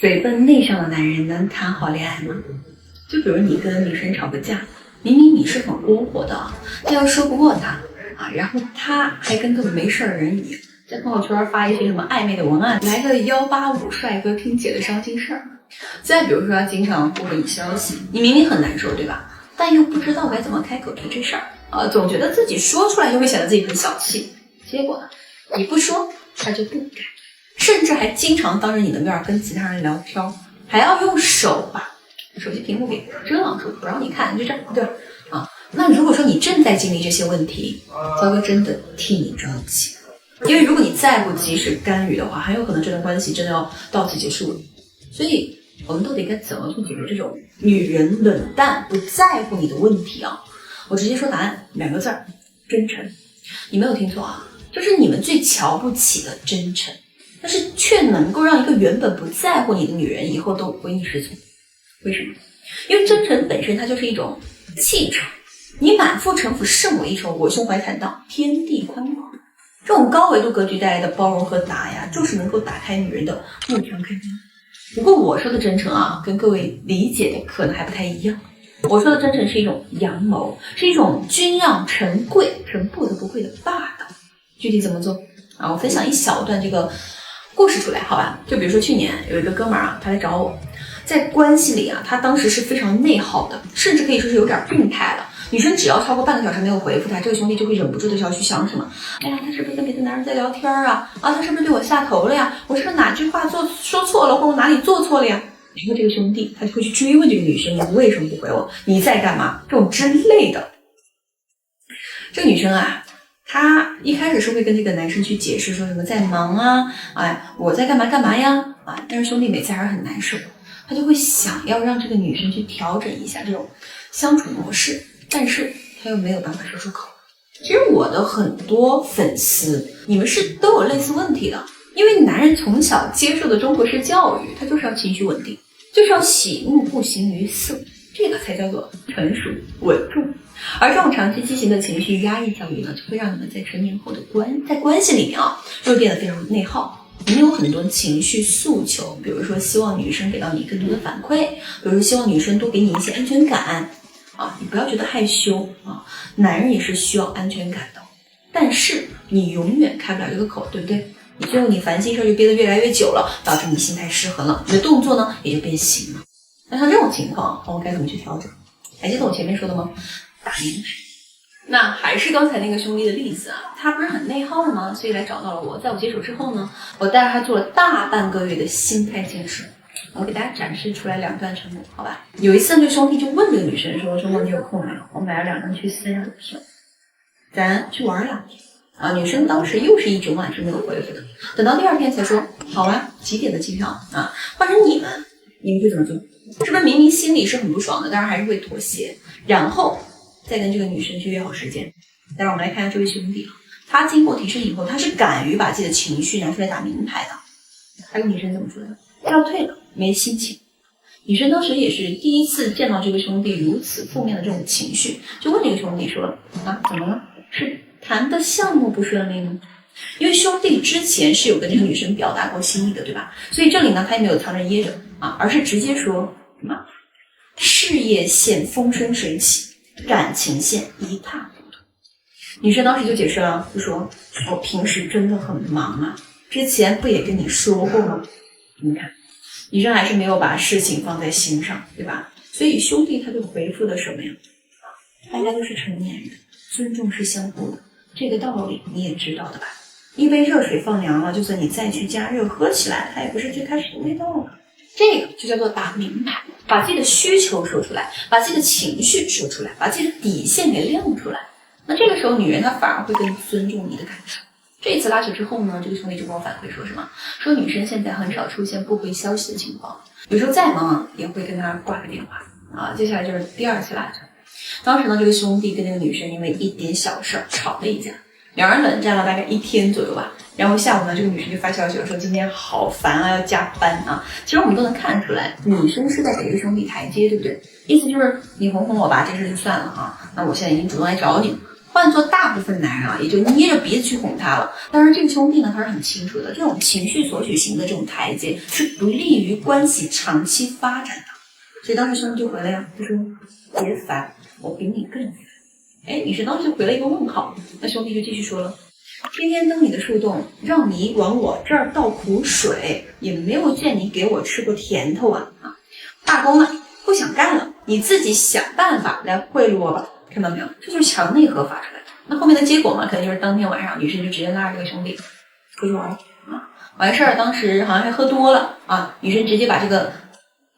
嘴笨内向的男人能谈好恋爱吗？就比如你跟女生吵个架，明明你是很温和的，但要说不过她啊，然后她还跟个没事人一样，在朋友圈发一些什么暧昧的文案，来个185帅哥听姐的伤心事儿。再比如说他经常不回你消息，你明明很难受，对吧？但又不知道该怎么开口提这事儿啊，总觉得自己说出来就会显得自己很小气。结果呢，你不说他就不改，甚至还经常当着你的面跟其他人聊天，还要用手把手机屏幕给遮挡住，不让你看，就这样，对吧？啊，那如果说你正在经历这些问题，糟哥真的替你着急，因为如果你再不及时干预的话，很有可能这段关系真的要到此结束了。所以我们到底该怎么去解决这种女人冷淡不在乎你的问题啊？我直接说答案，2个字儿：真诚。你没有听错啊，就是你们最瞧不起的真诚，但是却能够让一个原本不在乎你的女人以后都唯你是从。为什么？因为真诚本身它就是一种气场，你满腹城府胜我一筹，我胸怀坦荡，天地宽广。这种高维度格局带来的包容和打压，就是能够打开女人的木墙开关。不过我说的真诚啊，跟各位理解的可能还不太一样。我说的真诚是一种阳谋，是一种君让臣贵，臣不得不贵的霸道。具体怎么做啊？我分享一小段这个故事出来，好吧？就比如说去年有一个哥们儿啊，他来找我，在关系里啊，他当时是非常内耗的，甚至可以说是有点病态了。女生只要超过半个小时没有回复他，这个兄弟就会忍不住的要去想什么，哎呀，他是不是跟别的男人在聊天啊？啊，他是不是对我下头了呀？我是不是哪句话说错了，或者哪里做错了呀？然后这个兄弟他就会去追问这个女生，你为什么不回我？你在干嘛？这种之类的。这个女生啊，她一开始是会跟这个男生去解释说什么在忙啊，哎，我在干嘛干嘛呀，啊，但是兄弟每次还是很难受，他就会想要让这个女生去调整一下这种相处模式，但是他又没有办法说出口。其实我的很多粉丝，你们是都有类似问题的，因为男人从小接受的中国式教育，他就是要情绪稳定，就是要喜怒不形于色，这个才叫做成熟稳重。而这种长期畸形的情绪压抑教育呢，就会让你们在成年后的关系里面啊，就会变得非常内耗。你们有很多情绪诉求，比如说希望女生给到你更多的反馈，比如说希望女生多给你一些安全感啊，你不要觉得害羞啊，男人也是需要安全感的，但是你永远开不了这个口，对不对？你最后你烦心事就憋得越来越久了，导致你心态失衡了，你的动作呢也就变形了。那像这种情况，我该怎么去调整？还记得我前面说的吗？打明牌。那还是刚才那个兄弟的例子啊，他不是很内耗吗？所以来找到了我。在我接手之后呢，我带着他做了大半个月的心态建设。我给大家展示出来2段承诺，好吧？有一次，这个兄弟就问这个女生说：“周末你有空没有？我买了2张去私人的票，咱去玩2天。”啊，女生当时又是一整晚是没有回复的，等到第2天才说：“好啊，几点的机票啊？”换成你们会怎么做？是不是明明心里是很不爽的，但是还是会妥协，然后再跟这个女生去约好时间？待会儿我们来看看这位兄弟啊，他经过提升以后，他是敢于把自己的情绪拿出来打明牌的。他跟女生怎么说的？要退了，没心情。女生当时也是第一次见到这个兄弟如此负面的这种情绪，就问这个兄弟说：“啊，怎么了？是谈的项目不顺利吗？”因为兄弟之前是有跟这个女生表达过心意的，对吧？所以这里呢，他也没有藏着掖着啊，而是直接说什么事业线风生水起，感情线一塌糊涂。女生当时就解释了，就说：“我平时真的很忙啊，之前不也跟你说过吗？”你看，女生还是没有把事情放在心上，对吧？所以兄弟他就回复的什么呀？大家都是成年人，尊重是相互的，这个道理你也知道的吧？一杯热水放凉了，就算你再去加热，喝起来它也不是最开始的味道了。这个就叫做打明牌，把自己的需求说出来，把自己的情绪说出来，把自己的底线给亮出来。那这个时候女人她反而会更尊重你的感受。这一次拉扯之后呢，这个兄弟就跟我反馈说什么？说女生现在很少出现不回消息的情况，有时候再忙啊也会跟他挂个电话啊。接下来就是第2次拉扯，当时呢，这个兄弟跟那个女生因为一点小事吵了一架，两人冷战了大概1天左右吧。然后下午呢，这个女生就发消息了，说今天好烦啊，要加班啊。其实我们都能看出来，女生是在给这个兄弟台阶，对不对？意思就是你哄哄我吧，这事就算了啊。那我现在已经主动来找你了，换做大部分男人啊，也就捏着鼻子去哄他了。当然，这个兄弟呢，他是很清楚的，这种情绪索取型的这种台阶是不利于关系长期发展的。所以当时兄弟就回了呀，就说别烦，我比你更烦。哎，女生当时就回了一个问号。那兄弟就继续说了，天天蹬你的树洞，让你往我这儿倒苦水，也没有见你给我吃过甜头啊！罢工了，不想干了，你自己想办法来贿赂我吧。看到没有？这就是墙内核发出来的。那后面的结果嘛，可能就是当天晚上女生就直接拉着这个兄弟出去玩啊，完事儿当时好像还喝多了啊，女生直接把这个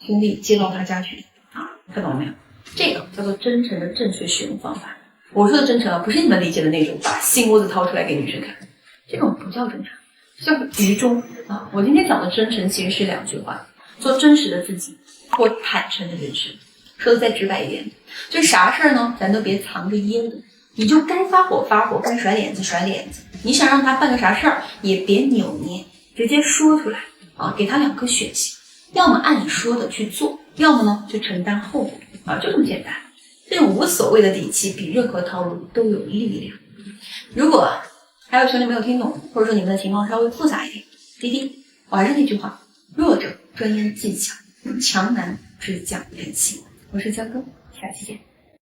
兄弟接到他家去啊，看懂了没有？这个叫做真诚的正确使用方法。我说的真诚啊，不是你们理解的那种把心窝子掏出来给女生看，这种不叫真诚，叫愚忠啊。我今天讲的真诚其实是2句话：做真实的自己，或坦诚的人生。说的再直白一点，就啥事儿呢，咱都别藏着掖着，你就该发火发火，该甩脸子甩脸子。你想让他办个啥事儿，也别扭捏，直接说出来啊，给他2个选项，要么按你说的去做，要么呢就承担后果啊，就这么简单。这种无所谓的底气，比任何套路都有力量。如果还有兄弟没有听懂，或者说你们的情况稍微复杂一点，滴滴，我还是那句话，弱者专研技巧，强男只讲人性。我是江哥，下期见。